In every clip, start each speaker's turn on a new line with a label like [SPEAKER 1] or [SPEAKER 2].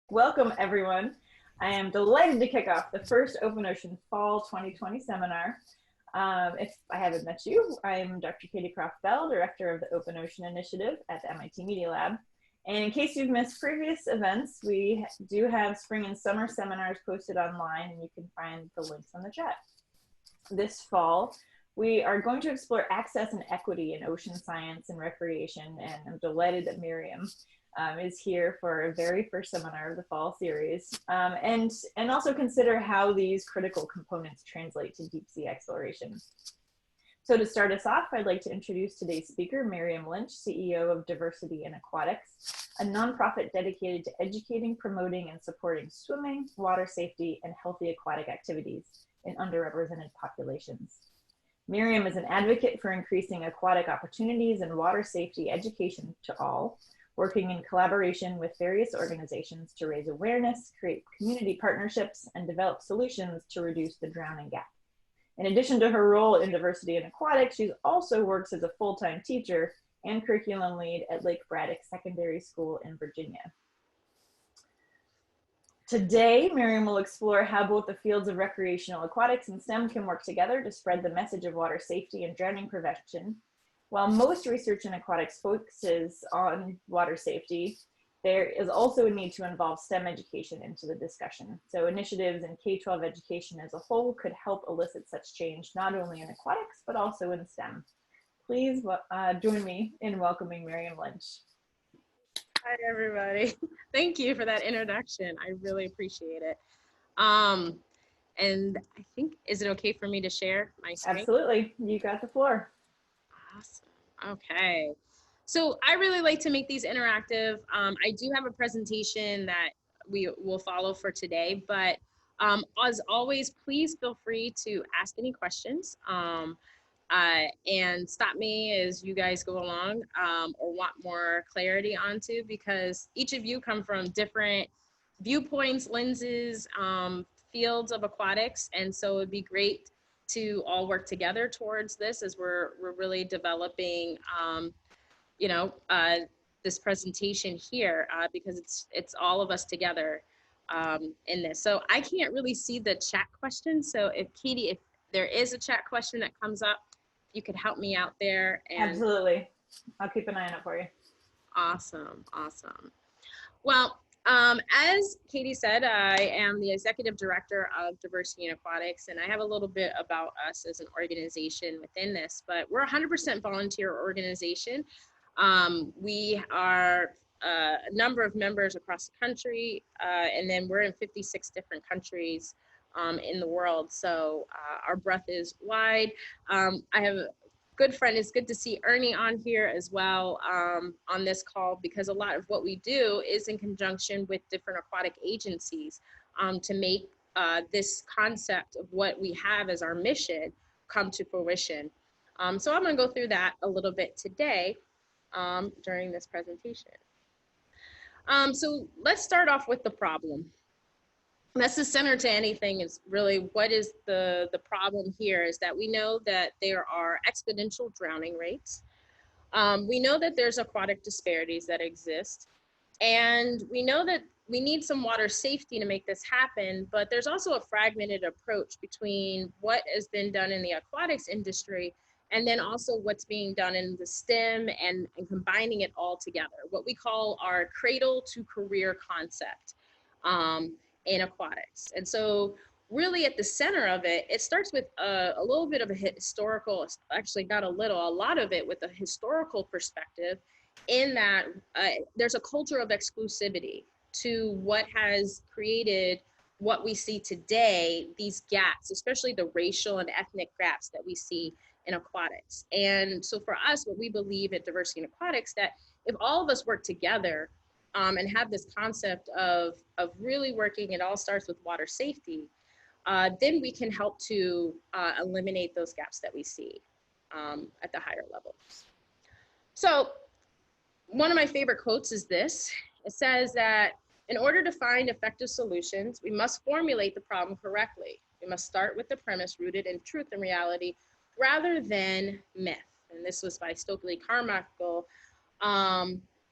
[SPEAKER 1] Welcome, everyone. I am delighted to kick off the first Open Ocean Fall 2020 seminar. If I haven't met you, I'm Dr. Katie Croft-Bell, Director of the Open Ocean Initiative at the MIT Media Lab. And in case you've missed previous events, we do have spring and summer seminars posted online, and you can find the links on the chat. This fall, we are going to explore access and equity in ocean science and recreation, and I'm delighted that Miriam is here for a very first seminar of the fall series, and also consider how these critical components translate to deep sea exploration. So to start us off, I'd like to introduce today's speaker, Miriam Lynch, CEO of Diversity in Aquatics, a nonprofit dedicated to educating, promoting, and supporting swimming, water safety, and healthy aquatic activities in underrepresented populations. Miriam is an advocate for increasing aquatic opportunities and water safety education to all, working in collaboration with various organizations to raise awareness, create community partnerships, and develop solutions to reduce the drowning gap. In addition to her role in Diversity in Aquatics, she also works as a full-time teacher and curriculum lead at Lake Braddock Secondary School in Virginia. Today, Miriam will explore how both the fields of recreational aquatics and STEM can work together to spread the message of water safety and drowning prevention. While most research in aquatics focuses on water safety, there is also a need to involve STEM education into the discussion. So initiatives in K-12 education as a whole could help elicit such change, not only in aquatics, but also in STEM. Please join me in welcoming Miriam Lynch.
[SPEAKER 2] Hi, everybody. Thank you for that introduction. I really appreciate it. And I think, is it okay for me to share my screen?
[SPEAKER 1] Absolutely. You got the floor.
[SPEAKER 2] Awesome. Okay. So I really like to make these interactive. I do have a presentation that we will follow for today, but as always, please feel free to ask any questions and stop me as you guys go along or want more clarity onto, because each of you come from different viewpoints, lenses, fields of aquatics, and so it'd be great to all work together towards this as we're really developing this presentation here, because it's all of us together in this. So I can't really see the chat question. So if Katie, if there is a chat question that comes up, you could help me out there. And
[SPEAKER 1] absolutely. I'll keep an eye on it for you.
[SPEAKER 2] Awesome. Awesome. Well, as Katie said, I am the executive director of Diversity in Aquatics, and I have a little bit about us as an organization within this, but we're a 100% volunteer organization. We are a number of members across the country, and then we're in 56 different countries in the world. So our breadth is wide. I have a good friend. It's good to see Ernie on here as well on this call, because a lot of what we do is in conjunction with different aquatic agencies to make this concept of what we have as our mission come to fruition. So I'm going to go through that a little bit today during this presentation. So let's start off with the problem. That's the center to anything, is really what is the problem here, is that we know that there are exponential drowning rates. We know that there's aquatic disparities that exist, and we know that we need some water safety to make this happen, but there's also a fragmented approach between what has been done in the aquatics industry and then also what's being done in the STEM and combining it all together, what we call our cradle to career concept in aquatics. And so really at the center of it, it starts with a little bit of a historical, actually not a little, a lot of it with a historical perspective, in that there's a culture of exclusivity to what has created what we see today, these gaps, especially the racial and ethnic gaps that we see in aquatics. And so for us, what we believe at Diversity in Aquatics, that if all of us work together and have this concept of really working, it all starts with water safety, then we can help to eliminate those gaps that we see at the higher levels. So one of my favorite quotes is this. It says that in order to find effective solutions, we must formulate the problem correctly. We must start with the premise rooted in truth and reality rather than myth. And this was by Stokely Carmichael.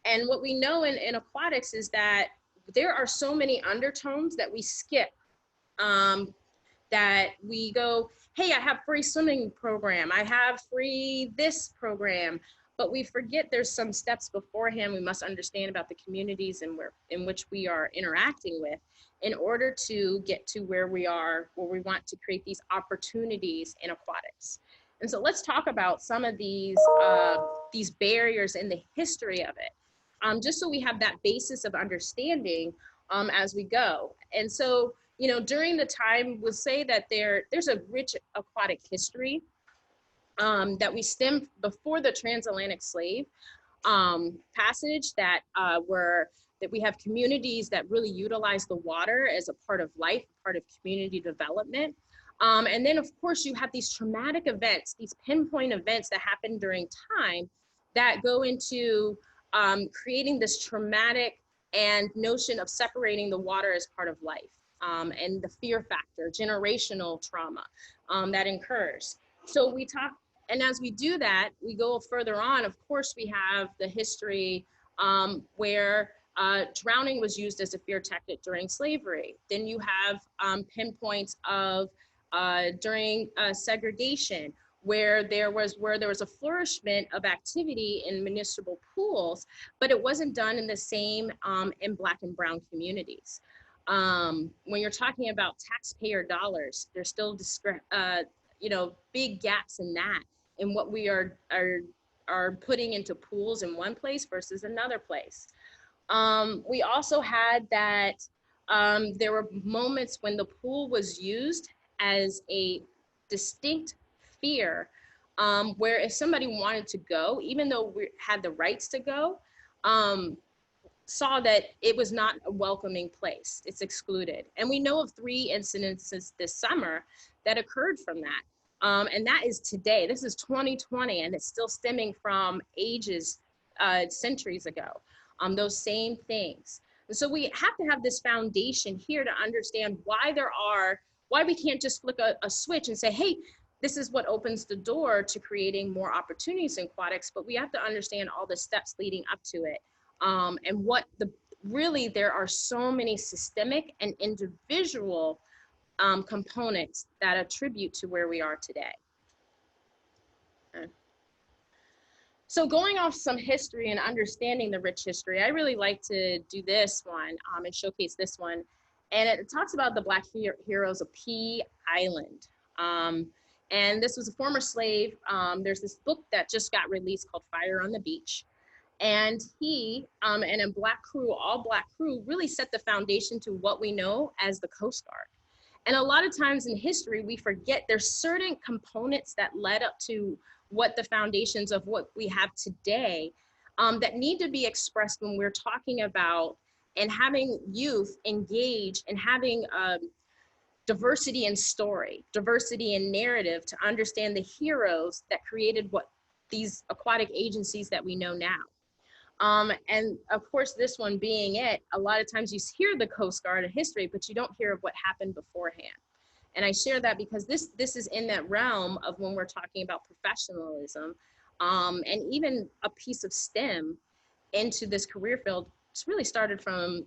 [SPEAKER 2] And what we know in aquatics is that there are so many undertones that we skip, that we go, hey, I have free swimming program, I have free this program, but we forget there's some steps beforehand we must understand about the communities in which we are interacting with in order to get to where we are, where we want to create these opportunities in aquatics. And so let's talk about some of these barriers and the history of it, just so we have that basis of understanding as we go. And so, you know, during the time, we'll say that there's a rich aquatic history that we stem before the transatlantic slave passage, that we have communities that really utilize the water as a part of life, part of community development. And then of course you have these traumatic events, these pinpoint events that happen during time that go into creating this traumatic and notion of separating the water as part of life, and the fear factor, generational trauma that incurs. So we talk, and as we do that, we go further on. Of course, we have the history where drowning was used as a fear tactic during slavery. Then you have pinpoints of during segregation, where there was a flourishment of activity in municipal pools, but it wasn't done in the same in Black and Brown communities. When you're talking about taxpayer dollars, there's still you know, big gaps in that, in what we are putting into pools in one place versus another place. We also had that there were moments when the pool was used as a distinct fear, where if somebody wanted to go, even though we had the rights to go, saw that it was not a welcoming place, it's excluded. And we know of 3 incidences this summer that occurred from that. And that is today, this is 2020, and it's still stemming from ages, centuries ago, those same things. And so we have to have this foundation here to understand why we can't just flick a switch and say, hey, this is what opens the door to creating more opportunities in aquatics, but we have to understand all the steps leading up to it. And really, there are so many systemic and individual components that attribute to where we are today. Okay. So going off some history and understanding the rich history, I really like to do this one and showcase this one. And it talks about the Black heroes of Pea Island. And this was a former slave. There's this book that just got released called Fire on the Beach. And he and a Black crew, all Black crew, really set the foundation to what we know as the Coast Guard. And a lot of times in history, we forget there's certain components that led up to what the foundations of what we have today that need to be expressed when we're talking about and having youth engage and having diversity in story, diversity in narrative, to understand the heroes that created what these aquatic agencies that we know now. And of course, this one being it, a lot of times you hear the Coast Guard history, but you don't hear of what happened beforehand. And I share that because this is in that realm of when we're talking about professionalism, and even a piece of STEM into this career field. It's really started from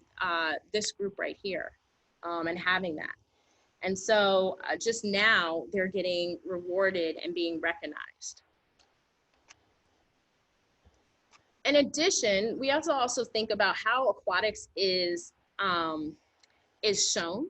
[SPEAKER 2] this group right here, and having that. And so just now they're getting rewarded and being recognized. In addition, we also think about how aquatics is shown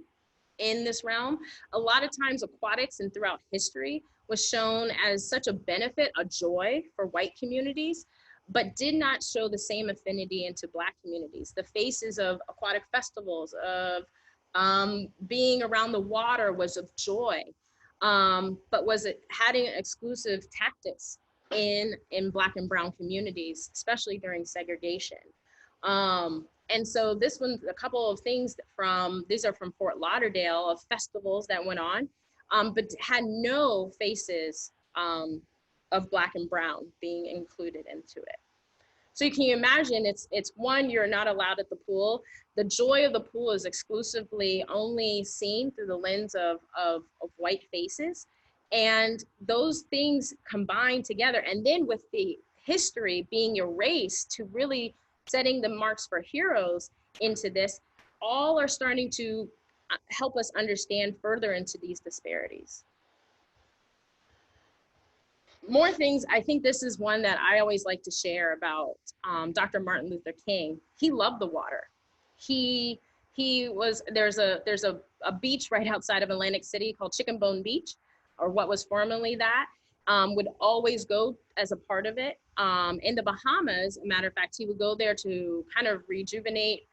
[SPEAKER 2] in this realm. A lot of times aquatics and throughout history was shown as such a benefit, a joy for white communities, but did not show the same affinity into Black communities. The faces of aquatic festivals, of being around the water was of joy, but was it having exclusive tactics in Black and Brown communities, especially during segregation. And so this one's a couple of things these are from Fort Lauderdale, of festivals that went on, but had no faces of Black and Brown being included into it. So you can imagine it's one, you're not allowed at the pool. The joy of the pool is exclusively only seen through the lens of white faces. And those things combined together, and then with the history being erased to really setting the marks for heroes into this, all are starting to help us understand further into these disparities. More things, I think this is one that I always like to share about Dr. Martin Luther King. He loved the water. He was, there's a beach right outside of Atlantic City called Chicken Bone Beach, or what was formerly that, would always go as a part of it. In the Bahamas, a matter of fact, he would go there to kind of rejuvenate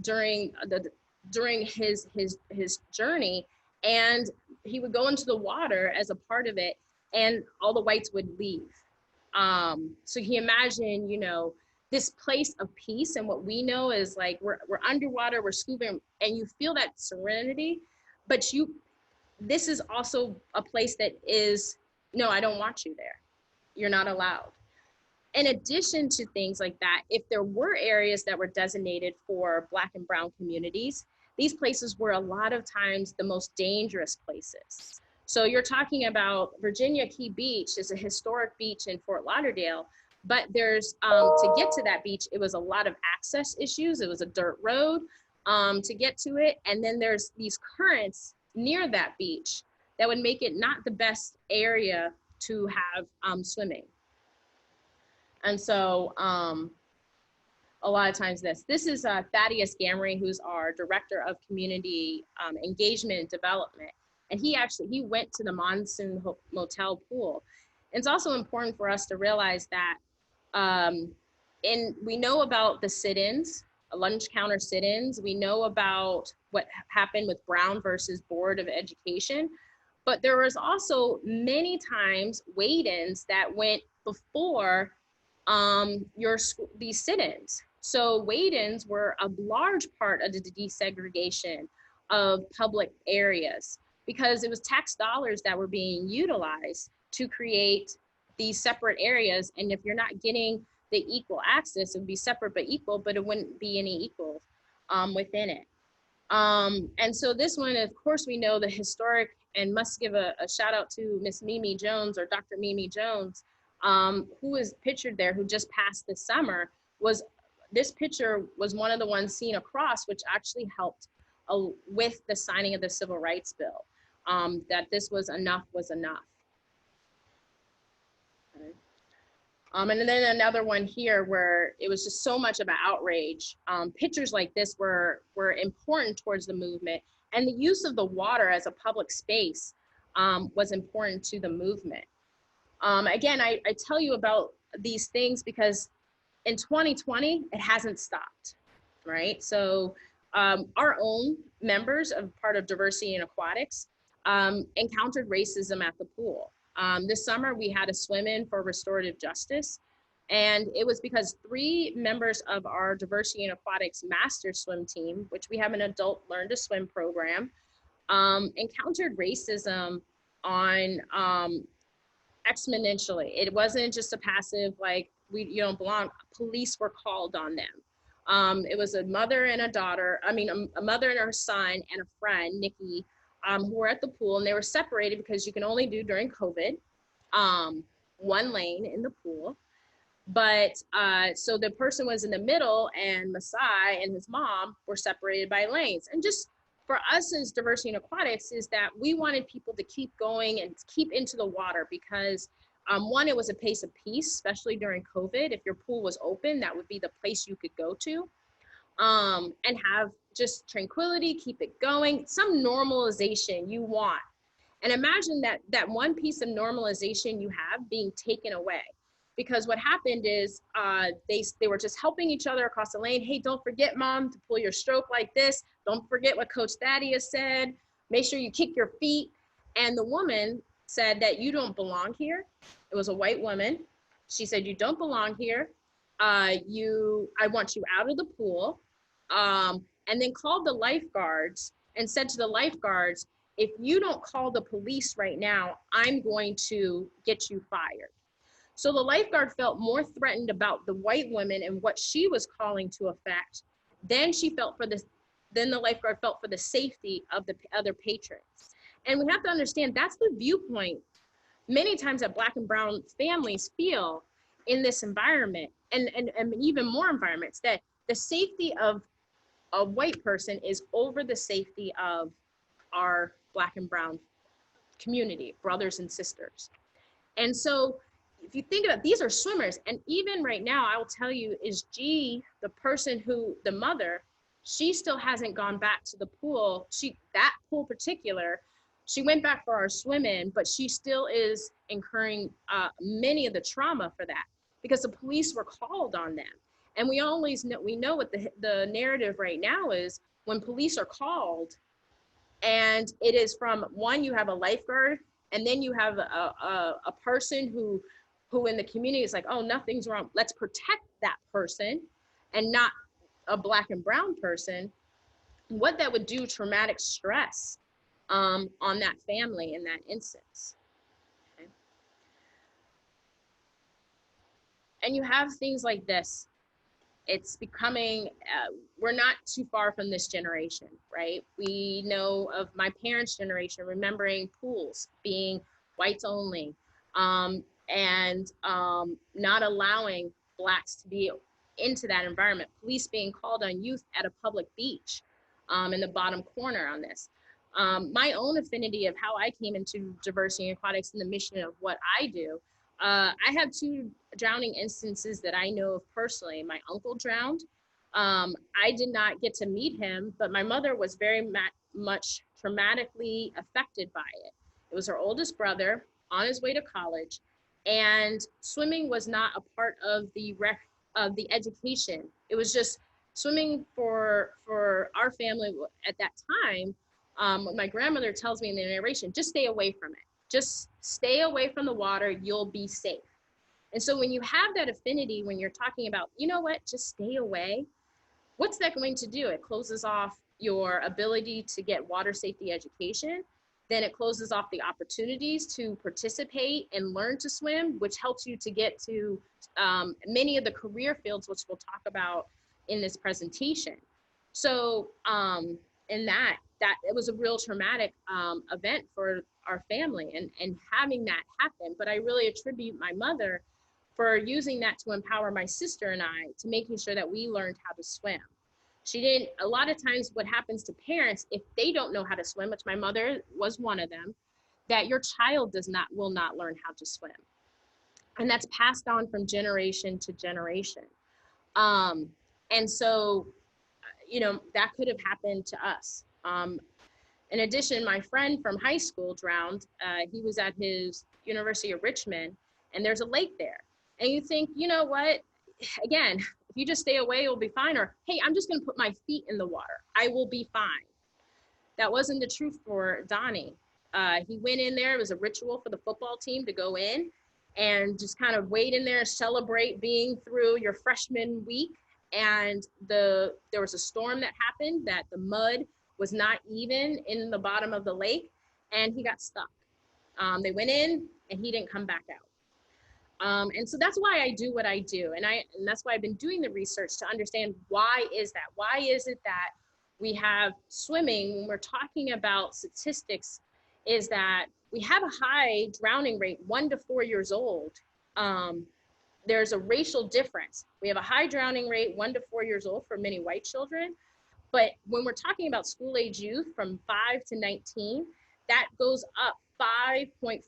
[SPEAKER 2] during his journey, and he would go into the water as a part of it, and all the whites would leave. So you imagine, you know, this place of peace, and what we know is like we're underwater, we're scuba, and you feel that serenity, but this is also a place that is, no, I don't want you there. You're not allowed. In addition to things like that, if there were areas that were designated for Black and Brown communities, these places were a lot of times the most dangerous places. So you're talking about Virginia Key Beach is a historic beach in Fort Lauderdale, but there's, to get to that beach, it was a lot of access issues. It was a dirt road to get to it. And then there's these currents near that beach that would make it not the best area to have swimming. And so a lot of times this is Thaddeus Gamory, who's our Director of Community Engagement and Development. And he went to the Monsoon Motel pool. It's also important for us to realize that we know about the sit-ins, lunch counter sit-ins. We know about what happened with Brown versus Board of Education, but there was also many times Weighins that went before these sit-ins. So Weighins were a large part of the desegregation of public areas, because it was tax dollars that were being utilized to create these separate areas. And if you're not getting the equal access, it would be separate but equal, but it wouldn't be any equal within it. And so this one, of course, we know the historic, and must give a shout out to Miss Mimi Jones, or Dr. Mimi Jones, who is pictured there, who just passed this summer. This picture was one of the ones seen across, which actually helped with the signing of the Civil Rights Bill. That this was enough was enough. Okay. And then another one here where it was just so much of an outrage. Pictures like this were important towards the movement, and the use of the water as a public space was important to the movement. Again, I tell you about these things because in 2020, it hasn't stopped, right? So our own members of part of Diversity in Aquatics encountered racism at the pool. This summer, we had a swim-in for restorative justice, and it was because 3 members of our Diversity in Aquatics master swim team, which we have an adult learn to swim program, encountered racism on exponentially. It wasn't just a passive, like, you don't belong. Police were called on them. It was a mother and a daughter, a mother and her son and a friend, Nikki, who were at the pool, and they were separated because you can only do during COVID, 1 lane in the pool. But so the person was in the middle, and Masai and his mom were separated by lanes. And just for us as Diversity in Aquatics is that we wanted people to keep going and keep into the water because one, it was a place of peace, especially during COVID. If your pool was open, that would be the place you could go to and have just tranquility, keep it going, some normalization you want. And imagine that one piece of normalization you have being taken away. Because what happened is they were just helping each other across the lane. Hey, don't forget, Mom, to pull your stroke like this. Don't forget what Coach Thaddeus said. Make sure you kick your feet. And the woman said that you don't belong here. It was a white woman. She said, you don't belong here. I want you out of the pool. And then called the lifeguards and said to the lifeguards, if you don't call the police right now, I'm going to get you fired. So the lifeguard felt more threatened about the white woman and what she was calling to effect than the lifeguard felt for the safety of the other patrons. And we have to understand that's the viewpoint many times that Black and Brown families feel in this environment and even more environments, that the safety of a white person is over the safety of our Black and brown community, brothers and sisters. And so if you think about, these are swimmers, and even right now, I will tell you, is G, the person who, the mother, she still hasn't gone back to the pool. That pool particular, she went back for our swim in, but she still is incurring many of the trauma for that, because the police were called on them. And we always know, we know what the narrative right now is, when police are called, and it is from one, you have a lifeguard, and then you have a person who in the community is like, oh, nothing's wrong, let's protect that person and not a Black and brown person. What that would do, traumatic stress on that family in that instance. Okay. And you have things like this. It's becoming, we're not too far from this generation, right? We know of my parents' generation, remembering pools being whites only, and not allowing Blacks to be into that environment. Police being called on youth at a public beach, in the bottom corner on this. My own affinity of how I came into diversity in aquatics and the mission of what I do. I have 2 drowning instances that I know of personally. My uncle drowned. I did not get to meet him, but my mother was very much traumatically affected by it. It was her oldest brother on his way to college, and swimming was not a part of the education. It was just swimming for our family at that time. My grandmother tells me in the narration, just stay away from it. Just stay away from the water, you'll be safe. And so when you have that affinity, when you're talking about, you know what, just stay away, what's that going to do? It closes off your ability to get water safety education. Then it closes off the opportunities to participate and learn to swim, which helps you to get to many of the career fields, which we'll talk about in this presentation. So in that it was a real traumatic event for our family, and having that happen. But I really attribute my mother for using that to empower my sister and I, to making sure that we learned how to swim. She didn't, a lot of times what happens to parents, if they don't know how to swim, which my mother was one of them, that your child will not learn how to swim. And that's passed on from generation to generation. And so, you know, that could have happened to us. In addition, my friend from high school drowned. He was at his University of Richmond, and there's a lake there. And you think, you know what, again, if you just stay away, you'll be fine. Or, hey, I'm just gonna put my feet in the water, I will be fine. That wasn't the truth for Donnie. He went in there, it was a ritual for the football team to go in and just kind of wait in there, celebrate being through your freshman week. And there was a storm that happened, that the mud was not even in the bottom of the lake, and he got stuck. They went in and he didn't come back out. And so that's why I do what I do. And that's why I've been doing the research to understand, why is that? Why is it that we have swimming, when we're talking about statistics, is that we have a high drowning rate, 1 to 4 years old. There's a racial difference. We have a high drowning rate, 1 to 4 years old, for many white children. But when we're talking about school age youth from 5 to 19, that goes up 5.5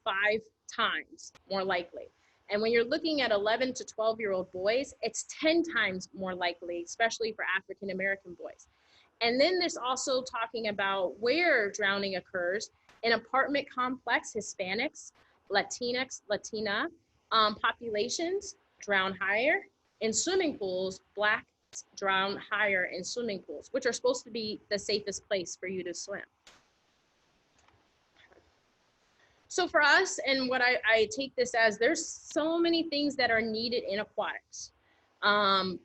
[SPEAKER 2] times more likely. And when you're looking at 11 to 12-year-old boys, it's 10 times more likely, especially for African-American boys. And then there's also talking about where drowning occurs. In apartment complex, Hispanics, Latinx, Latina populations drown higher. In swimming pools, Black drown higher in swimming pools, which are supposed to be the safest place for you to swim. So for us, and what I take this as, there's so many things that are needed in aquatics.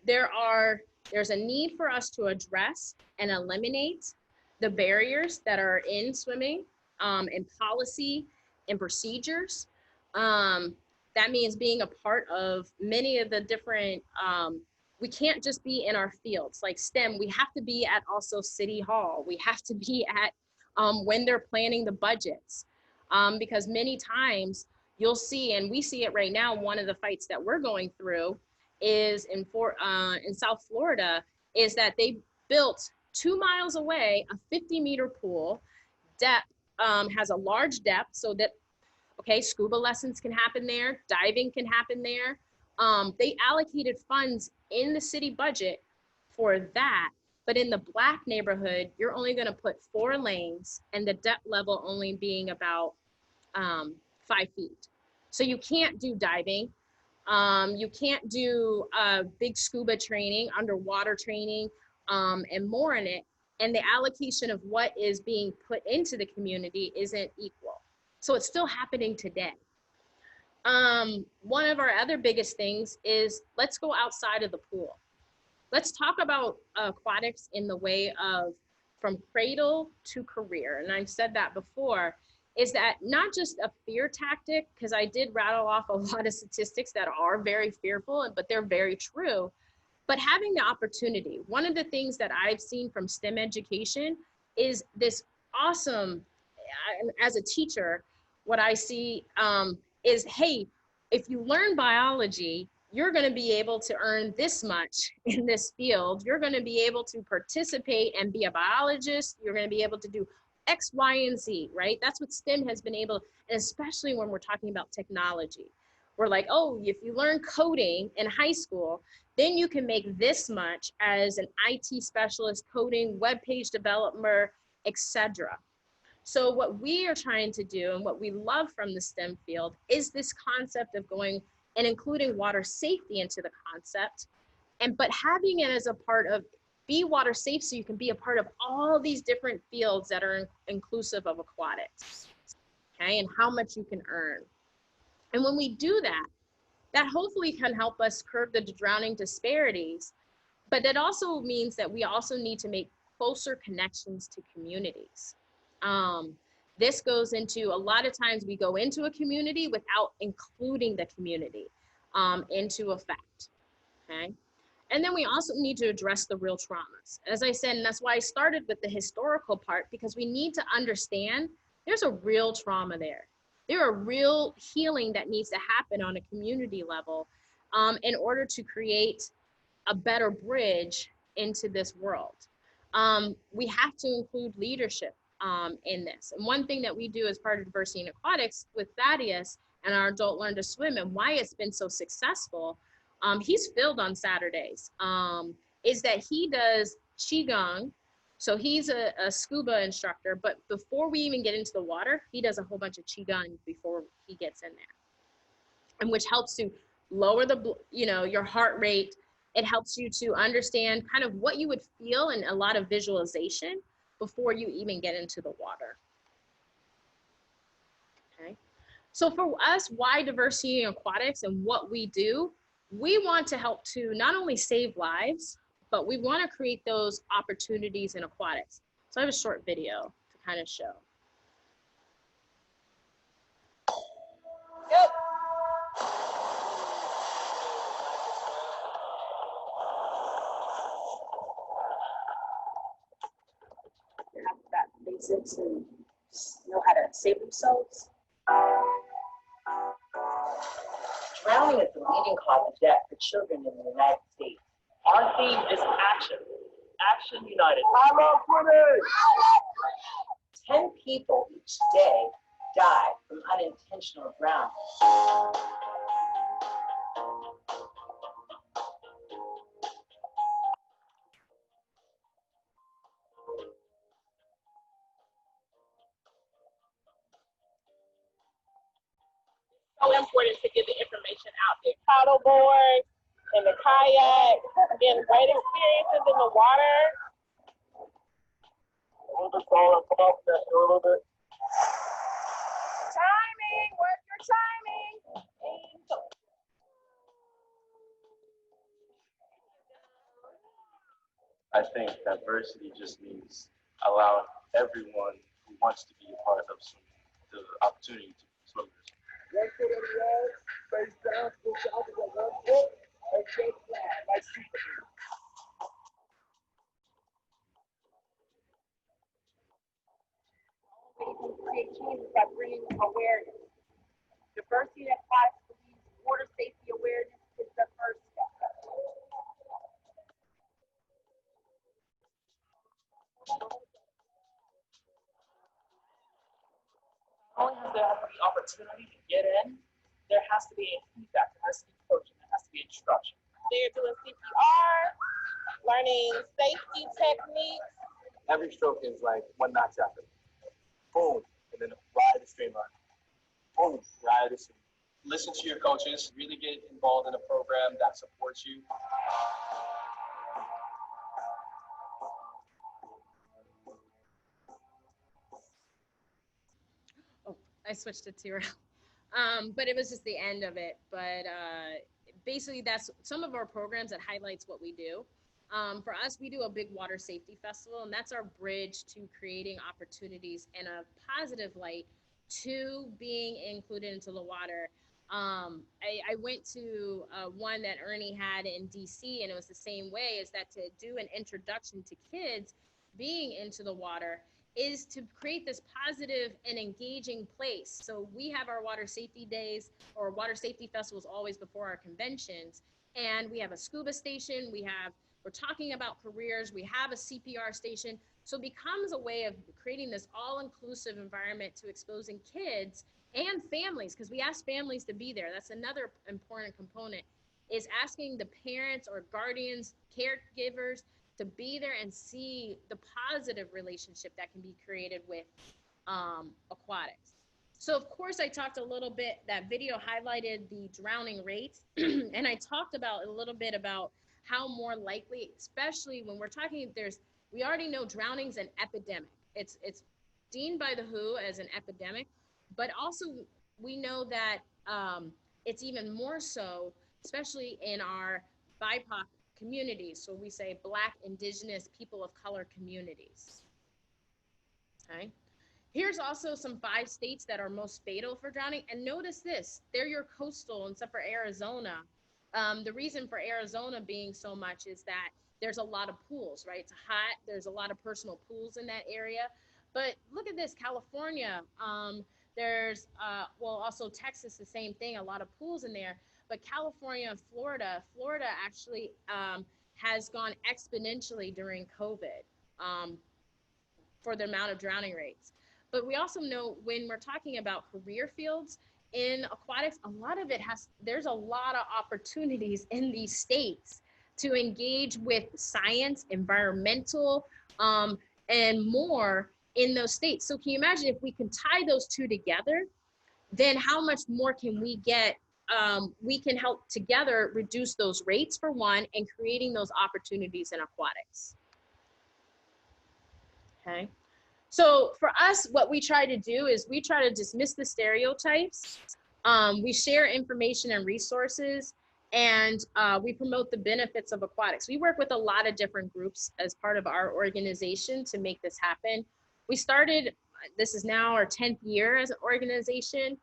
[SPEAKER 2] There's a need for us to address and eliminate the barriers that are in swimming, in policy and procedures. That means being a part of many of the different, we can't just be in our fields like STEM. We have to be at also City Hall. We have to be at when they're planning the budgets. Because many times you'll see, and we see it right now, one of the fights that we're going through is in South Florida, is that they built 2 miles away, a 50-meter pool depth has a large depth, so that, okay, scuba lessons can happen there, diving can happen there. They allocated funds in the city budget for that, but in the Black neighborhood, you're only going to put 4 lanes and the depth level only being about 5 feet. So you can't do diving. You can't do big scuba training, underwater training, and more in it. And the allocation of what is being put into the community isn't equal. So it's still happening today. One of our other biggest things is, let's go outside of the pool. Let's talk about aquatics in the way of from cradle to career. And I've said that before, is that not just a fear tactic, because I did rattle off a lot of statistics that are very fearful, but they're very true, but having the opportunity. One of the things that I've seen from STEM education is this awesome, as a teacher, what I see is, hey, if you learn biology, you're going to be able to earn this much in this field. You're going to be able to participate and be a biologist. You're going to be able to do X, Y, and Z, right? That's what STEM has been able, and especially when we're talking about technology. We're like, oh, if you learn coding in high school, then you can make this much as an IT specialist, coding, web page developer, etc. So what we are trying to do, and what we love from the STEM field, is this concept of going and including water safety into the concept, but having it as a part of, be water safe so you can be a part of all these different fields that are inclusive of aquatics, okay, and how much you can earn. And when we do that, that hopefully can help us curb the drowning disparities, but that also means that we also need to make closer connections to communities. This goes into, a lot of times we go into a community without including the community into effect, okay? And then we also need to address the real traumas. As I said, and that's why I started with the historical part, because we need to understand there's a real trauma there. There are real healing that needs to happen on a community level in order to create a better bridge into this world. We have to include leadership in this. And one thing that we do as part of Diversity in Aquatics with Thaddeus and our Adult Learn to Swim, and why it's been so successful, he's filled on Saturdays, is that he does Qigong. So he's a scuba instructor, but before we even get into the water, he does a whole bunch of Qigong before he gets in there, and which helps to lower the, your heart rate. It helps you to understand kind of what you would feel, and a lot of visualization before you even get into the water. Okay. So for us, why diversity in aquatics and what we do, we want to help to not only save lives, but we want to create those opportunities in aquatics. So I have a short video to kind of show.
[SPEAKER 3] Yep. They have that basics and know how to save themselves. Drowning is the leading cause of death for children in the United States.
[SPEAKER 4] Our theme is action. Action United.
[SPEAKER 5] I love swimming!
[SPEAKER 3] 10 people each day die from unintentional drowning.
[SPEAKER 4] So important to get the information out there. Paddleboard, in the kayak, getting great experiences in the water.
[SPEAKER 5] We'll just all come up there a little bit.
[SPEAKER 4] Timing, work your timing.
[SPEAKER 6] I think diversity just means allowing everyone who wants to be a part of swimming the opportunity to be swimmers.
[SPEAKER 5] One foot on the wall, face down, push out with one foot, and just flat, like Superman.
[SPEAKER 3] Create changes by bringing awareness. Diversity in aquatics believes water safety awareness is the first step.
[SPEAKER 5] there has to be opportunity to get in, there has to be a feedback, there has to be coaching, there has to be instruction.
[SPEAKER 4] They're doing CPR, learning safety techniques.
[SPEAKER 5] Every stroke is like one notch after. Boom, and then ride the streamline. Boom, ride the streamline.
[SPEAKER 7] Listen to your coaches, really get involved in a program that supports you.
[SPEAKER 2] Oh, I switched it to her. But it was just the end of it. But basically, that's some of our programs that highlights what we do. For us, we do a big water safety festival, and that's our bridge to creating opportunities in a positive light to being included into the water. I went to one that Ernie had in DC, and it was the same way, is that to do an introduction to kids being into the water is to create this positive and engaging place. So we have our water safety days or water safety festivals always before our conventions. And we have a scuba station, we're talking about careers, we have a CPR station. So it becomes a way of creating this all-inclusive environment to exposing kids and families, because we ask families to be there. That's another important component, is asking the parents or guardians, caregivers to be there and see the positive relationship that can be created with aquatics. So of course I talked a little bit, that video highlighted the drowning rates, and I talked about a little bit about how more likely, especially when we're talking, we already know drowning's an epidemic. It's deemed by the WHO as an epidemic, but also we know that it's even more so, especially in our BIPOC communities. So we say Black, Indigenous, people of color communities. Okay. Here's also some 5 states that are most fatal for drowning. And notice this, they're your coastal, except for Arizona. The reason for Arizona being so much is that there's a lot of pools, right? It's hot, there's a lot of personal pools in that area. But look at this, California, there's, well, also Texas, the same thing, a lot of pools in there. But California and Florida actually has gone exponentially during COVID for the amount of drowning rates. But we also know when we're talking about career fields in aquatics, a lot of it there's a lot of opportunities in these states to engage with science, environmental, and more in those states. So can you imagine if we can tie those two together, then how much more can we get? We can help together reduce those rates for one, and creating those opportunities in aquatics. Okay. So for us, what we try to do is we try to dismiss the stereotypes. We share information and resources, and we promote the benefits of aquatics. We work with a lot of different groups as part of our organization to make this happen. We started, this is now our 10th year as an organization,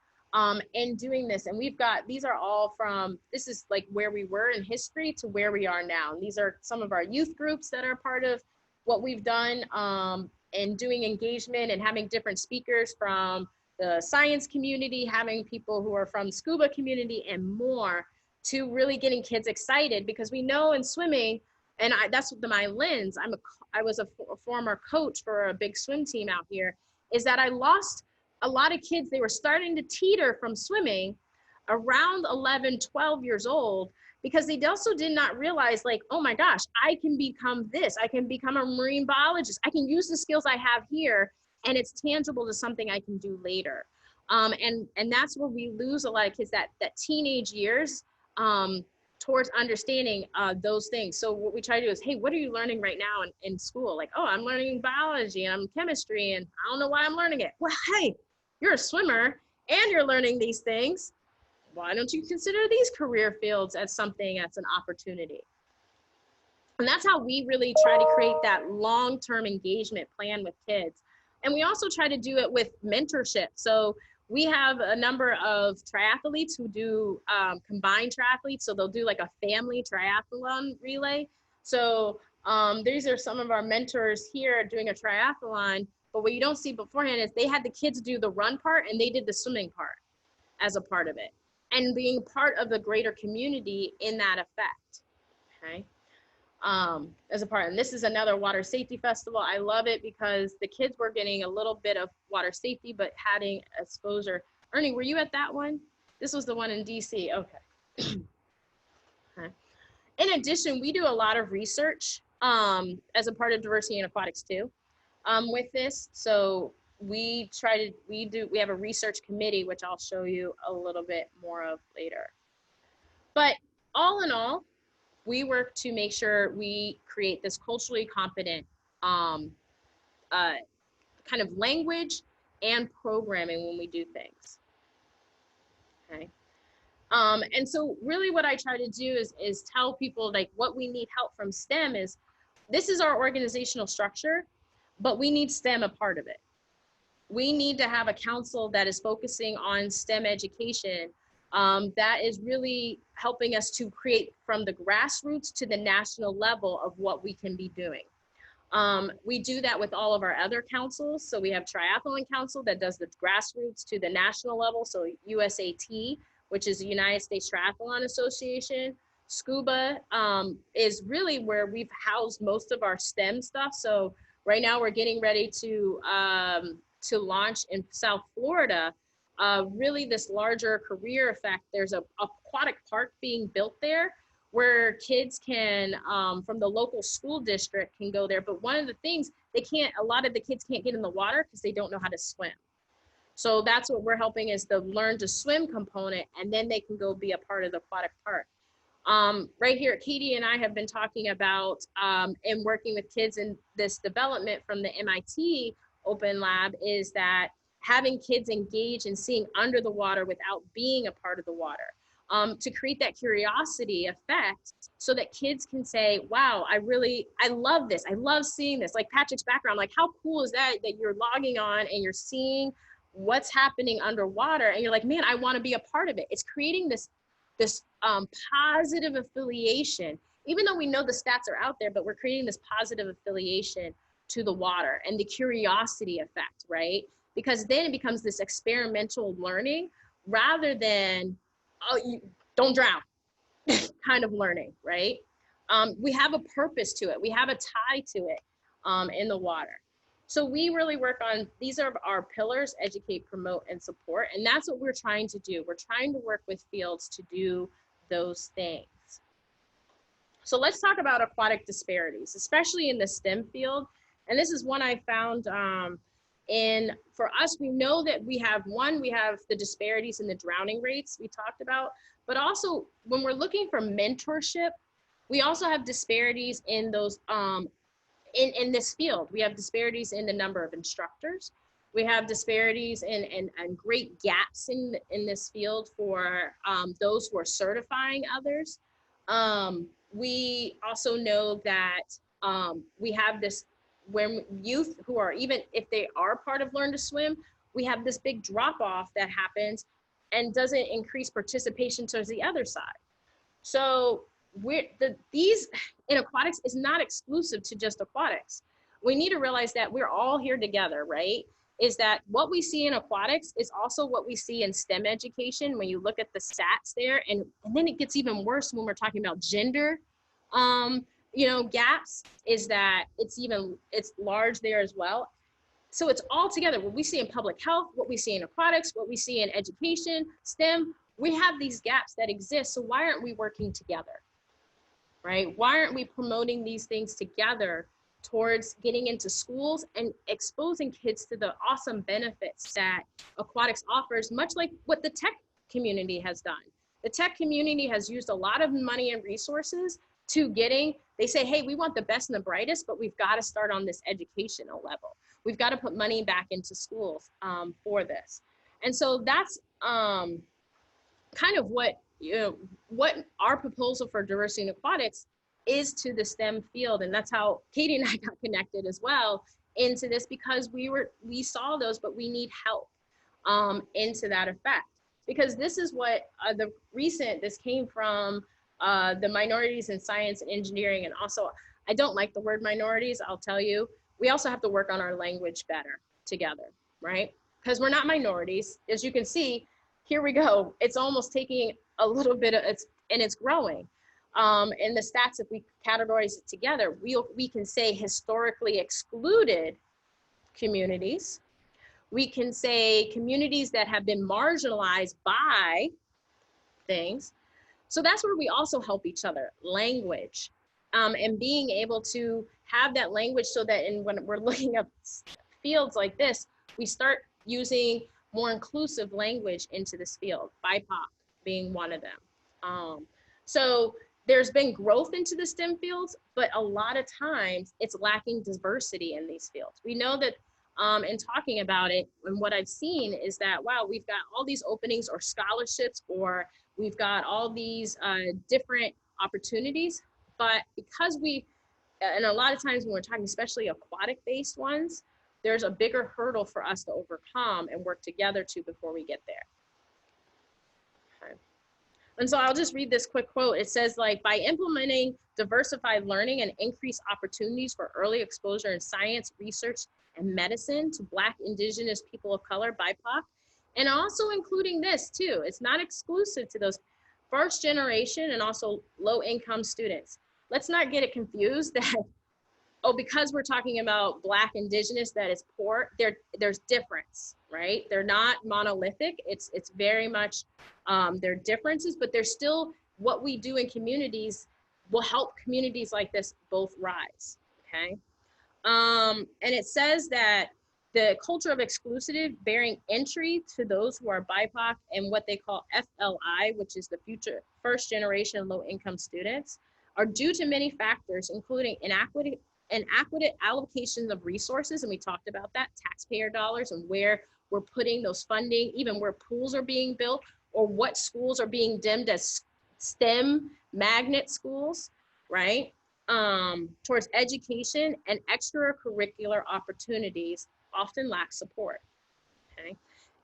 [SPEAKER 2] in doing this. And we've got, these are all from, this is like where we were in history to where we are now. And these are some of our youth groups that are part of what we've done, and doing engagement and having different speakers from the science community, having people who are from scuba community and more, to really getting kids excited, because we know in swimming, and that's my lens, I was a former coach for a big swim team out here, is that I lost a lot of kids. They were starting to teeter from swimming around 11, 12 years old, because they also did not realize, like, oh my gosh, I can become this. I can become a marine biologist. I can use the skills I have here, and it's tangible to something I can do later. And that's where we lose a lot of kids, that teenage years, towards understanding those things. So what we try to do is, hey, what are you learning right now in school? Like, oh, I'm learning biology and I'm chemistry, and I don't know why I'm learning it. Well, hey, you're a swimmer and you're learning these things. Why don't you consider these career fields as something that's an opportunity? And that's how we really try to create that long-term engagement plan with kids. And we also try to do it with mentorship. So we have a number of triathletes who do combined triathletes. So they'll do like a family triathlon relay. So these are some of our mentors here doing a triathlon. But what you don't see beforehand is they had the kids do the run part and they did the swimming part as a part of it, and being part of the greater community in that effect. Okay. as a part. And this is another water safety festival. I love it because the kids were getting a little bit of water safety, but having exposure. Ernie, were you at that one? This was the one in DC. Okay. Okay. In addition, we do a lot of research as a part of Diversity in Aquatics too with this. So we have a research committee, which I'll show you a little bit more of later. But all in all, we work to make sure we create this culturally competent kind of language and programming when we do things. Okay. And so really what I try to do is tell people like what we need help from STEM is, this is our organizational structure, but we need STEM a part of it. We need to have a council that is focusing on STEM education that is really helping us to create from the grassroots to the national level of what we can be doing. We do that with all of our other councils. So we have Triathlon Council that does the grassroots to the national level. So USAT, which is the United States Triathlon Association. Scuba is really where we've housed most of our STEM stuff. So right now we're getting ready to launch in South Florida, really this larger career effect. There's a aquatic park being built there where kids can, from the local school district can go there. But one of the things, a lot of the kids can't get in the water because they don't know how to swim. So that's what we're helping is the learn to swim component, and then they can go be a part of the aquatic park. Right here, Katie and I have been talking about and working with kids in this development from the MIT Open Lab is that having kids engage in seeing under the water without being a part of the water, to create that curiosity effect so that kids can say, wow, I love this. I love seeing this. Like Patrick's background, like how cool is that you're logging on and you're seeing what's happening underwater and you're like, man, I want to be a part of it. It's creating this positive affiliation, even though we know the stats are out there, but we're creating this positive affiliation to the water and the curiosity effect, right? Because then it becomes this experimental learning rather than, oh, you don't drown kind of learning, right? We have a purpose to it. We have a tie to it in the water. So we really work on, these are our pillars: educate, promote, and support. And that's what we're trying to do. We're trying to work with fields to do those things. So let's talk about aquatic disparities, especially in the STEM field. And this is one I found for us, we know that we have the disparities in the drowning rates we talked about, but also when we're looking for mentorship, we also have disparities in those, in this field. We have disparities in the number of instructors. We have disparities and great gaps in this field for those who are certifying others. We also know that we have this, when youth who are, even if they are part of Learn to Swim, we have this big drop off that happens and doesn't increase participation towards the other side. So these in aquatics is not exclusive to just aquatics. We need to realize that we're all here together, right? Is that what we see in aquatics is also what we see in STEM education when you look at the stats there, and then it gets even worse when we're talking about gender gaps, is that it's large there as well. So it's all together. What we see in public health, what we see in aquatics, what we see in education, STEM, we have these gaps that exist. So why aren't we working together, right? Why aren't we promoting these things together towards getting into schools and exposing kids to the awesome benefits that aquatics offers, much like what the tech community has done. The tech community has used a lot of money and resources to they say, hey, we want the best and the brightest, but we've got to start on this educational level. We've got to put money back into schools for this. And so that's kind of what our proposal for diversity in aquatics is to the STEM field. And that's how Katie and I got connected as well into this, because we saw those, but we need help into that effect. Because this is what this came from the minorities in science and engineering. And also, I don't like the word minorities, I'll tell you. We also have to work on our language better together, right? Because we're not minorities. As you can see, here we go. It's almost taking a little bit of, and it's growing. In the stats, if we categorize it together, we can say historically excluded communities. We can say communities that have been marginalized by things. So that's where we also help each other, language, and being able to have that language so that when we're looking up fields like this, we start using more inclusive language into this field, BIPOC being one of them. So there's been growth into the STEM fields, but a lot of times it's lacking diversity in these fields. We know that in talking about it, and what I've seen is that, wow, we've got all these openings or scholarships, or we've got all these different opportunities, but because and a lot of times when we're talking, especially aquatic-based ones, there's a bigger hurdle for us to overcome and work together to before we get there. Okay. And so I'll just read this quick quote. It says, like, by implementing diversified learning and increased opportunities for early exposure in science, research, and medicine to Black, Indigenous, people of color, BIPOC, and also including this too. It's not exclusive to those first generation and also low income students. Let's not get it confused that, oh, because we're talking about Black, Indigenous, that is poor, there's difference, right? They're not monolithic. It's very much, there are differences, but there's still what we do in communities will help communities like this both rise, okay? And it says that the culture of exclusivity bearing entry to those who are BIPOC and what they call FLI, which is the future first generation low income students, are due to many factors, including inadequate allocations of resources, and we talked about that, taxpayer dollars, and where we're putting those funding, even where pools are being built, or what schools are being deemed as STEM magnet schools, right? Towards education and extracurricular opportunities often lack support, okay?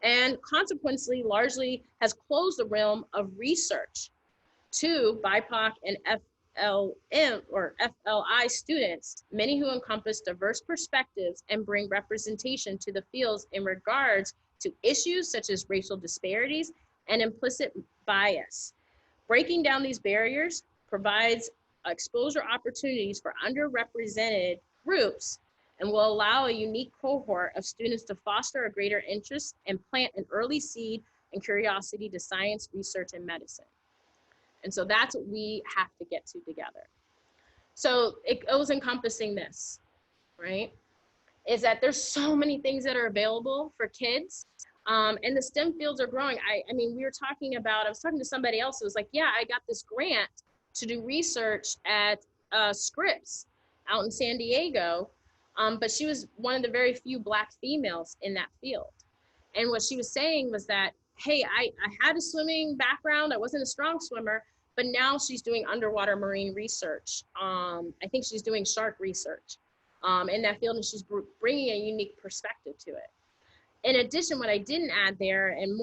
[SPEAKER 2] And consequently, largely has closed the realm of research to BIPOC and FLM or FLI students, many who encompass diverse perspectives and bring representation to the fields in regards to issues such as racial disparities and implicit bias. Breaking down these barriers provides exposure opportunities for underrepresented groups and will allow a unique cohort of students to foster a greater interest and plant an early seed and curiosity to science, research, and medicine. And so that's what we have to get to together. So it was encompassing this, right? Is that there's so many things that are available for kids, and the STEM fields are growing. I mean, I was talking to somebody else who was like, yeah, I got this grant to do research at Scripps out in San Diego, but she was one of the very few Black females in that field. And what she was saying was that, hey, I had a swimming background. I wasn't a strong swimmer, but now she's doing underwater marine research. I think she's doing shark research in that field, and she's bringing a unique perspective to it. In addition, what I didn't add there, and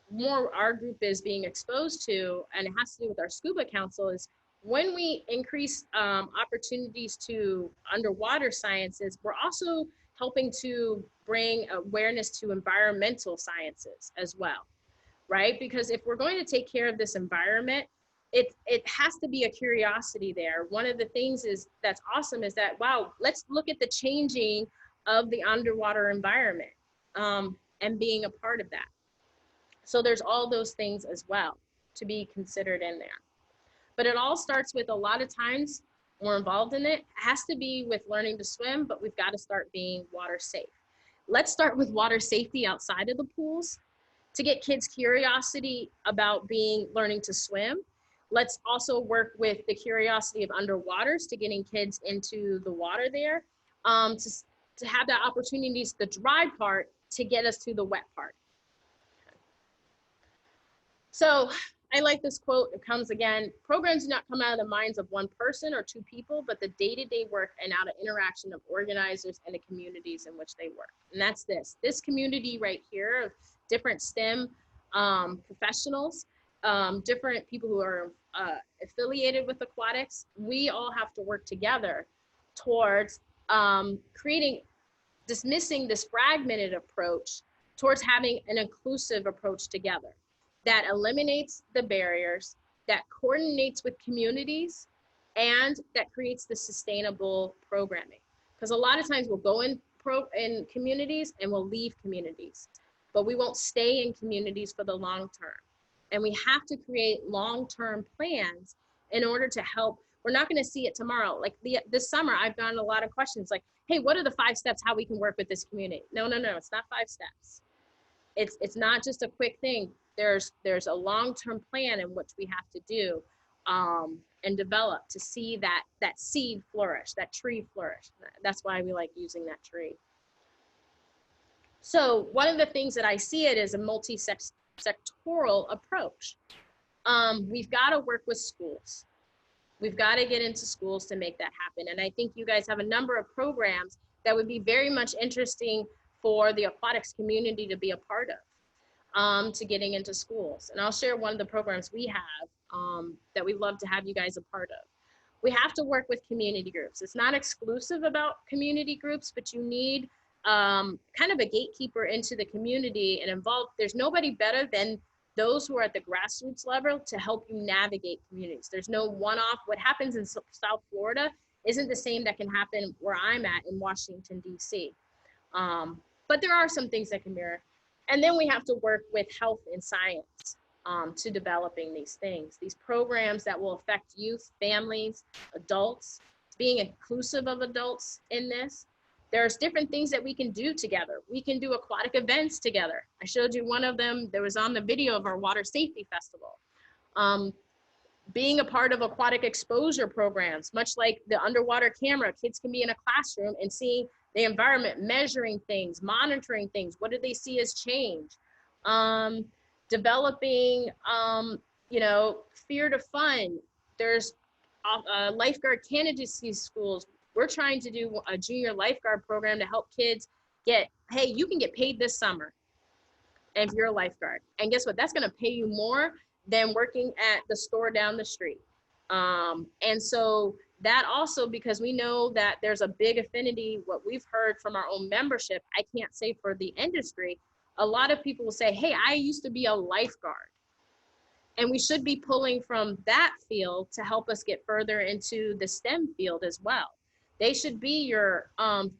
[SPEAKER 2] more our group is being exposed to, and it has to do with our scuba council, is when we increase opportunities to underwater sciences, we're also helping to bring awareness to environmental sciences as well, right? Because if we're going to take care of this environment, it has to be a curiosity there. One of the things that's awesome is that, wow, let's look at the changing of the underwater environment and being a part of that. So there's all those things as well to be considered in there. But it all starts with, a lot of times we're involved in it, has to be with learning to swim, but we've got to start being water safe. Let's start with water safety outside of the pools to get kids' curiosity about learning to swim. Let's also work with the curiosity of underwaters to getting kids into the water there, to have that opportunities, the dry part, to get us to the wet part. So I like this quote. It comes again: programs do not come out of the minds of one person or two people, but the day-to-day work and out of interaction of organizers and the communities in which they work. And that's this community right here of different STEM professionals, different people who are affiliated with aquatics. We all have to work together towards dismissing this fragmented approach towards having an inclusive approach together that eliminates the barriers, that coordinates with communities and that creates the sustainable programming. Because a lot of times we'll go in communities and we'll leave communities, but we won't stay in communities for the long term. And we have to create long-term plans in order to help. We're not going to see it tomorrow. Like this summer, I've gotten a lot of questions like, hey, what are the 5 steps how we can work with this community? No, it's not 5 steps. It's not just a quick thing. There's a long-term plan in which we have to do and develop to see that seed flourish, that tree flourish. That's why we like using that tree. So one of the things that I see it is a multisectoral approach. We've got to work with schools. We've got to get into schools to make that happen. And I think you guys have a number of programs that would be very much interesting for the aquatics community to be a part of, to getting into schools. And I'll share one of the programs we have that we'd love to have you guys a part of. We have to work with community groups. It's not exclusive about community groups, but you need kind of a gatekeeper into the community and involved. There's nobody better than those who are at the grassroots level to help you navigate communities. There's no one-off. What happens in South Florida isn't the same that can happen where I'm at in Washington, D.C. But there are some things that can mirror. And then we have to work with health and science to developing these things, these programs that will affect youth, families, adults, being inclusive of adults in this. There's different things that we can do together. We can do aquatic events together. I showed you one of them that was on the video of our water safety festival. Being a part of aquatic exposure programs, much like the underwater camera, kids can be in a classroom and seeing the environment, measuring things, monitoring things. What do they see as change? Developing, fear to fun. There's lifeguard candidacy schools. We're trying to do a junior lifeguard program to help kids get, hey, you can get paid this summer if you're a lifeguard. And guess what? That's going to pay you more than working at the store down the street. And so that also, because we know that there's a big affinity, what we've heard from our own membership, I can't say for the industry, a lot of people will say, hey, I used to be a lifeguard. And we should be pulling from that field to help us get further into the STEM field as well. They should be your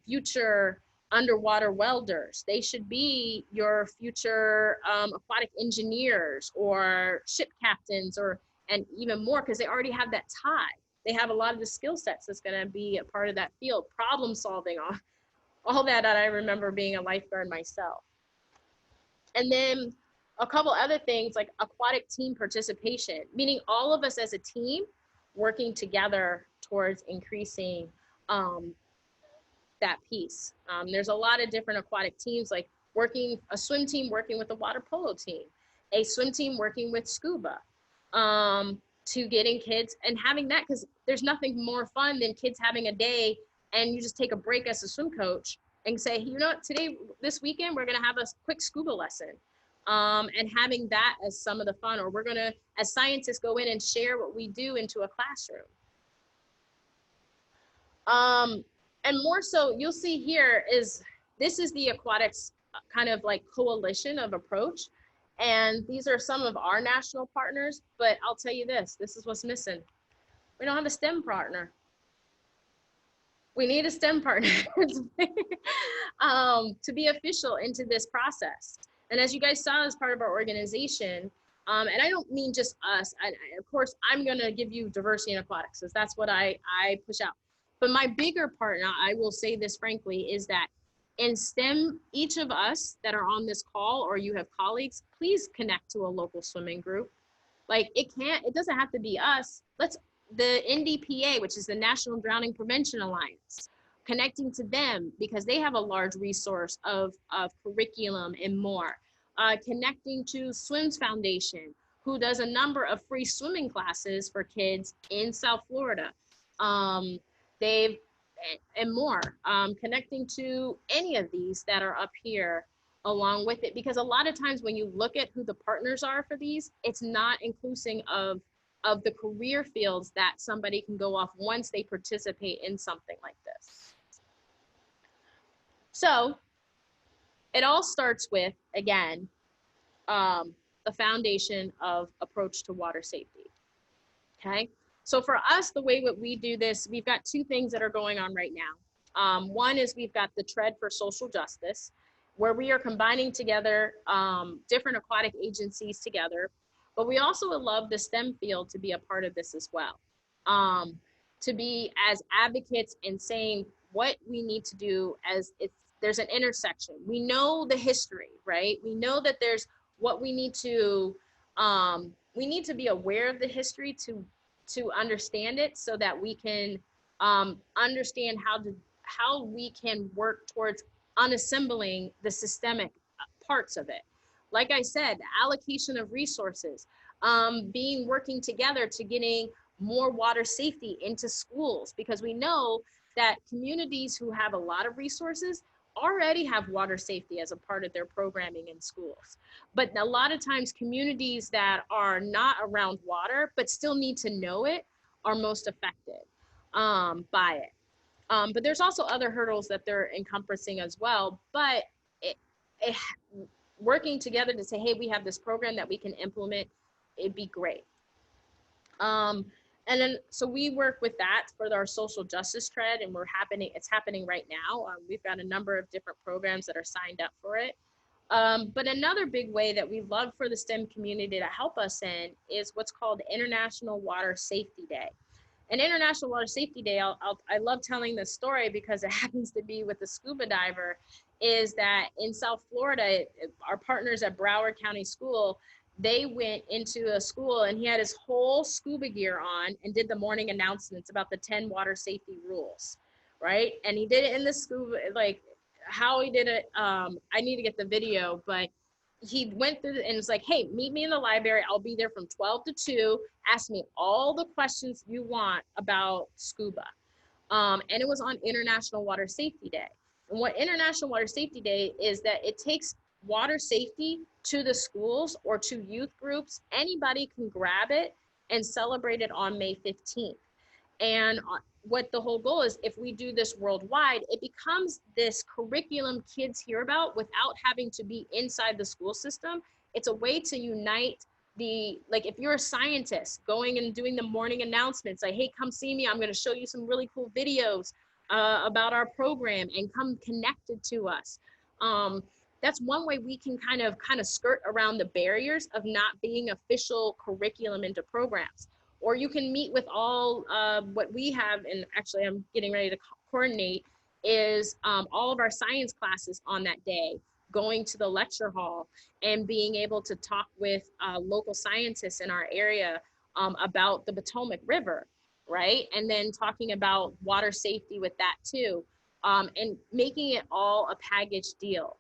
[SPEAKER 2] future underwater welders. They should be your future aquatic engineers or ship captains, and even more, because they already have that tie. They have a lot of the skill sets that's going to be a part of that field, problem solving, all that I remember being a lifeguard myself. And then a couple other things like aquatic team participation, meaning all of us as a team working together towards increasing that piece. There's a lot of different aquatic teams, like a swim team working with a water polo team, a swim team working with scuba, to getting kids and having that, because there's nothing more fun than kids having a day and you just take a break as a swim coach and say, you know what, this weekend, we're going to have a quick scuba lesson. And having that as some of the fun, or we're going to, as scientists, go in and share what we do into a classroom. And more so, you'll see here this is the aquatics kind of like coalition of approach. And these are some of our national partners, but I'll tell you this is what's missing. We don't have a STEM partner. We need a STEM partner to be official into this process. And as you guys saw as part of our organization, and I don't mean just us, of course, I'm gonna give you diversity in aquatics, because that's what I push out. But my bigger partner, I will say this frankly, is that in STEM, each of us that are on this call, or you have colleagues, please connect to a local swimming group. Like it doesn't have to be us. The NDPA, which is the National Drowning Prevention Alliance, connecting to them because they have a large resource of curriculum and more. Connecting to Swims Foundation, who does a number of free swimming classes for kids in South Florida. And more, connecting to any of these that are up here along with it, because a lot of times when you look at who the partners are for these, it's not inclusive of the career fields that somebody can go off once they participate in something like this. So it all starts with, again, the foundation of approach to water safety. Okay. So for us, the way that we do this, we've got two things that are going on right now. One is we've got the Tread for Social Justice, where we are combining together different aquatic agencies together, but we also would love the STEM field to be a part of this as well. To be as advocates and saying what we need to do as there's an intersection. We know the history, right? We know that there's what we need to be aware of the history to understand it, so that we can understand how we can work towards unassembling the systemic parts of it. Like I said, allocation of resources, working together to getting more water safety into schools, because we know that communities who have a lot of resources already have water safety as a part of their programming in schools. But a lot of times communities that are not around water but still need to know it are most affected by it. But there's also other hurdles that they're encompassing as well. But working together to say, hey, we have this program that we can implement, it'd be great. And then, so we work with that for our social justice tread, and it's happening right now. We've got a number of different programs that are signed up for it. But another big way that we love for the STEM community to help us in is what's called International Water Safety Day. And International Water Safety Day, I love telling this story because it happens to be with a scuba diver, is that in South Florida, our partners at Broward County School, they went into a school and he had his whole scuba gear on and did the morning announcements about the 10 water safety rules, right? And he did it in the scuba, like how he did it, I need to get the video, but he went through and was like, hey, meet me in the library. I'll be there from 12 to 2. Ask me all the questions you want about scuba. And it was on International Water Safety Day. And what International Water Safety Day is that it takes water safety to the schools or to youth groups. Anybody can grab it and celebrate it on May 15th. And what the whole goal is, if we do this worldwide, it becomes this curriculum kids hear about without having to be inside the school system. It's a way to unite like if you're a scientist going and doing the morning announcements, like, hey, come see me, I'm going to show you some really cool videos about our program and come connected to us. That's one way we can kind of skirt around the barriers of not being official curriculum into programs. Or you can meet with all what we have, and actually I'm getting ready to coordinate, is all of our science classes on that day, going to the lecture hall and being able to talk with local scientists in our area about the Potomac River, right? And then talking about water safety with that too, and making it all a package deal.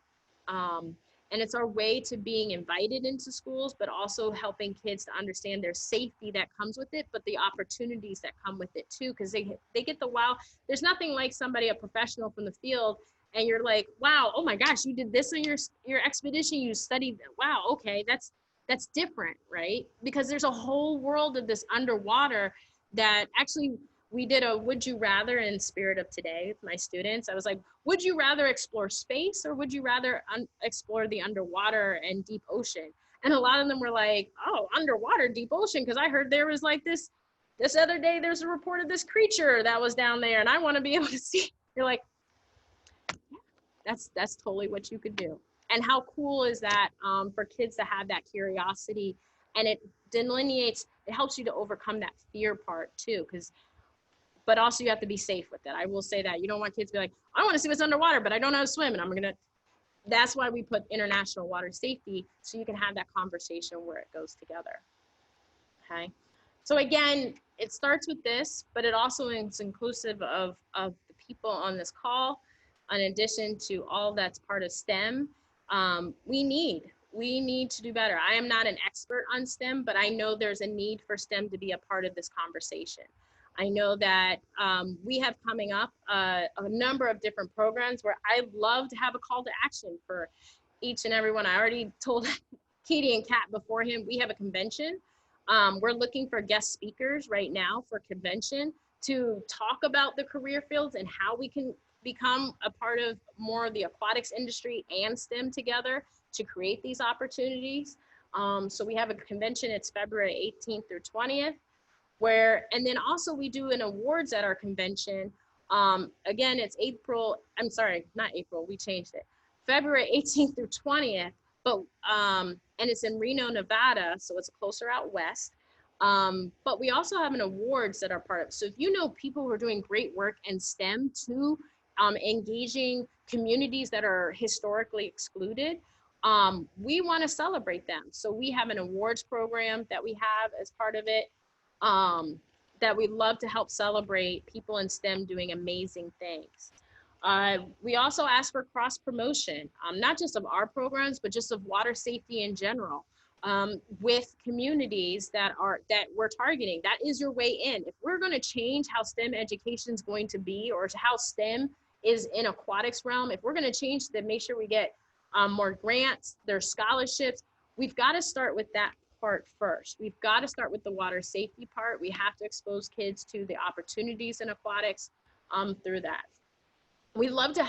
[SPEAKER 2] And it's our way to being invited into schools, but also helping kids to understand their safety that comes with it, but the opportunities that come with it too, because they get the wow. There's nothing like somebody, a professional from the field, and you're like, wow, oh my gosh, you did this on your expedition, you studied, wow, okay, that's different, right? Because there's a whole world of this underwater that actually, we did a would you rather in spirit of today with my students. I was like, would you rather explore space or would you rather explore the underwater and deep ocean? And a lot of them were like, oh, underwater, deep ocean, because I heard there was like this other day, there's a report of this creature that was down there and I want to be able to see. You're like, yeah, that's totally what you could do. And how cool is that for kids to have that curiosity, and it delineates, it helps you to overcome that fear part too, but also you have to be safe with it. I will say that. You don't want kids to be like, I want to see what's underwater, but I don't know how to swim. And that's why we put international water safety, so you can have that conversation where it goes together. Okay. So again, it starts with this, but it also is inclusive of the people on this call, in addition to all that's part of STEM. We need to do better. I am not an expert on STEM, but I know there's a need for STEM to be a part of this conversation. I know that we have coming up a number of different programs where I'd love to have a call to action for each and every one. I already told Katie and Kat beforehand, we have a convention. We're looking for guest speakers right now for convention to talk about the career fields and how we can become a part of more of the aquatics industry and STEM together to create these opportunities. So we have a convention, it's February 18th through 20th. And then also we do an awards at our convention. Again, it's we changed it. February 18th through 20th, but, and it's in Reno, Nevada, so it's closer out west. But we also have an awards that are part of it. So if you know people who are doing great work in STEM too, engaging communities that are historically excluded, we want to celebrate them. So we have an awards program that we have as part of it, that we love to help celebrate people in STEM doing amazing things. We also ask for cross promotion, not just of our programs, but just of water safety in general, with communities that we're targeting. That is your way in. If we're going to change how STEM education is going to be, or how STEM is in aquatics realm, if we're going to change to make sure we get more grants, there's scholarships, we've got to start with that part first. We've got to start with the water safety part. We have to expose kids to the opportunities in aquatics through that. We love to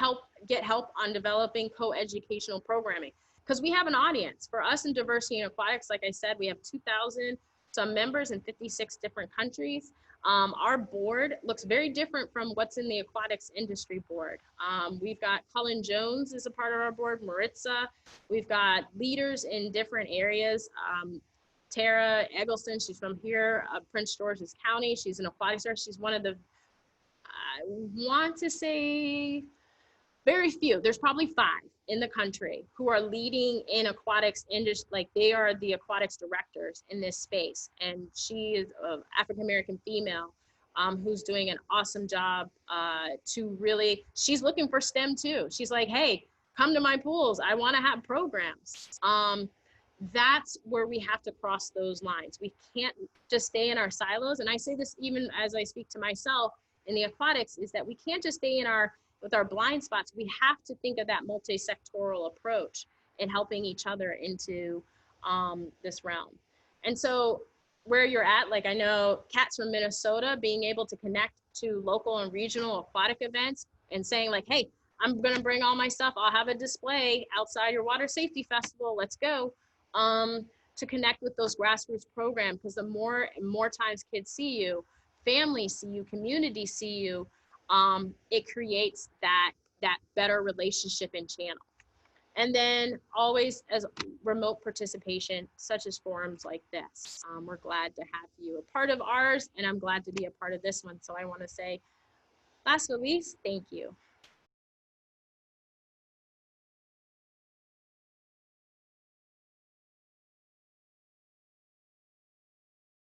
[SPEAKER 2] get help on developing co-educational programming, because we have an audience. For us in diversity in aquatics, like I said, we have 2,000 some members in 56 different countries. Our board looks very different from what's in the aquatics industry board. We've got Cullen Jones is a part of our board, Maritza. We've got leaders in different areas. Tara Eggleston, she's from here, Prince George's County. She's an aquatics nurse. She's one of the, I want to say, very few, there's probably 5 in the country who are leading in aquatics industry, like they are the aquatics directors in this space. And she is an African-American female who's doing an awesome job she's looking for STEM too. She's like, hey, come to my pools. I want to have programs. That's where we have to cross those lines. We can't just stay in our silos. And I say this even as I speak to myself in the aquatics, is that we can't just stay with our blind spots. We have to think of that multisectoral approach and helping each other into this realm. And so where you're at, like I know Kat's from Minnesota, being able to connect to local and regional aquatic events and saying like, hey, I'm gonna bring all my stuff. I'll have a display outside your water safety festival. Let's go. To connect with those grassroots programs, because the more and more times kids see you, families see you, communities see you, it creates that better relationship and channel. And then always as remote participation, such as forums like this. We're glad to have you a part of ours, and I'm glad to be a part of this one. So I want to say, last but least, thank you.